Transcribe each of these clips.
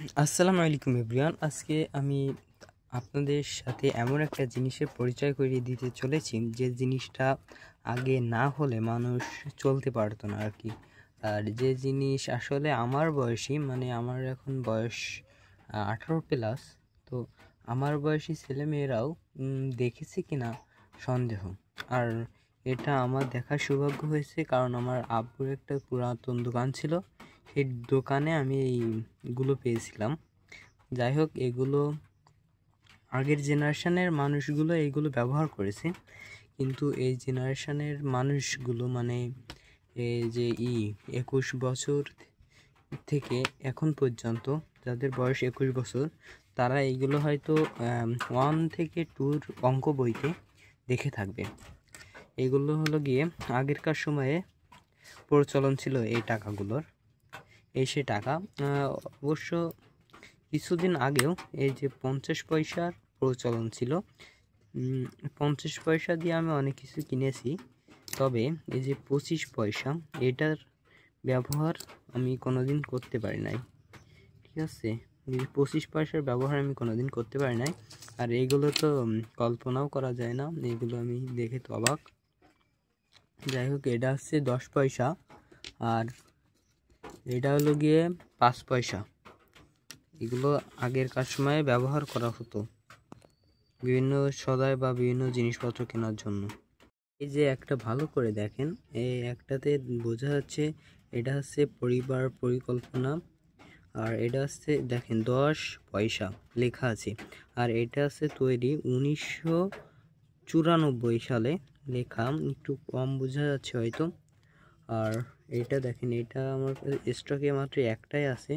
আসসালামু আলাইকুম এভরিওয়ান। আজকে আমি আপনাদের সাথে এমন একটা জিনিসের পরিচয় করিয়ে দিতে চলেছি যে জিনিসটা আগে না হলে মানুষ চলতে পারতো না আর কি। আর যে জিনিস আসলে আমার বয়সী, মানে আমার এখন বয়স 18+। তো আমার বয়সী ছেলেমেয়েরাও দেখেছে কিনা সন্দেহ। আর এটা আমার দেখার সৌভাগ্য হয়েছে, কারণ আমার আব্বুর একটা পুরাতন দোকান ছিল, সেই দোকানে আমি এইগুলো পেয়েছিলাম। যাই হোক, এগুলো আগের জেনারেশনের মানুষগুলো এইগুলো ব্যবহার করেছে, কিন্তু এই জেনারেশনের মানুষগুলো মানে এই যে 21 বছর থেকে এখন পর্যন্ত, যাদের বয়স 21 বছর, তারা এইগুলো হয়তো 1 থেকে 2 অঙ্ক বইতে দেখে থাকবে। এগুলো হলো গিয়ে আগেরকার সময়ে প্রচলন ছিল এই টাকাগুলোর। সে টাকা অবশ্য কিছুদিন আগেও এই যে 50 পয়সার প্রচলন ছিল। 50 পয়সা দিয়ে আমি অনেক কিছু কিনেছি, তবে এই যে 25 পয়সা, এটার ব্যবহার আমি কোনোদিন করতে পারি নাই। ঠিক আছে, এই 25 পয়সার ব্যবহার আমি কোনোদিন করতে পারি নাই। আর এইগুলো তো কল্পনাও করা যায় না, এগুলো আমি দেখে তো অবাক। যাই হোক, এটা হচ্ছে 10 পয়সা, আর এটা হলো গিয়ে 5 পয়সা। এগুলো আগেরকার সময়ে ব্যবহার করা হতো বিভিন্ন সদাই বা বিভিন্ন জিনিসপত্র কেনার জন্য। এই যে একটা ভালো করে দেখেন, এই একটাতে বোঝা যাচ্ছে এটা হচ্ছে পরিবার পরিকল্পনা, আর এটা হচ্ছে দেখেন 10 পয়সা লেখা আছে। আর এটা হচ্ছে তৈরি 1994 সালে লেখা, একটু কম বোঝা যাচ্ছে হয়তো। আর এটা দেখেন, এটা আমার স্টকে মাত্র একটাই আছে,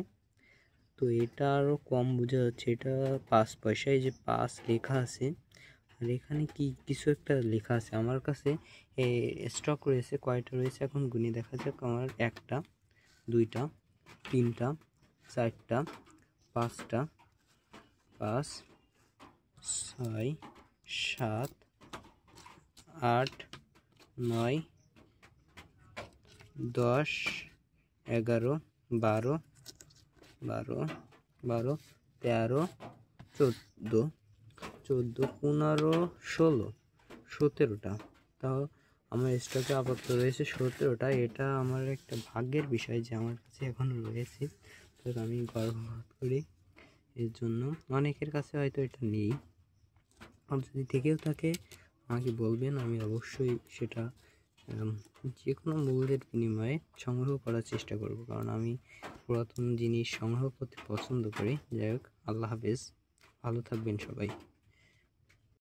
তো এটা আরও কম বোঝা যাচ্ছে। এটা 5 পয়সা, এই যে 5 লেখা আছে, আর এখানে কি কিছু একটা লেখা আছে। আমার কাছে স্টক রয়েছে, কয়টা রয়েছে এখন গুনে দেখা যাক। আমার 1টা 2টা 3টা 4টা 5টা 5 6 7 8 9 10 11 12 12 12 13 14 15 16 17টা। তাও আমার স্টকে আপাতত রয়েছে 17টা। এটা আমার একটা ভাগ্যের বিষয় যে আমার কাছে এখন রয়েছে, তো আমি গর্ববোধ করি এর জন্য। অনেকের কাছে হয়তো এটা নেই, আর যদি থেকেও থাকে আমাকে বলবেন, আমি অবশ্যই সেটা যে কোনো মূল্যের বিনিময়ে সংগ্রহ করার চেষ্টা করব, কারণ আমি পুরাতন জিনিস সংগ্রহ করতে পছন্দ করি। যাই হোক, আল্লাহ হাফেজ, ভালো থাকবেন সবাই।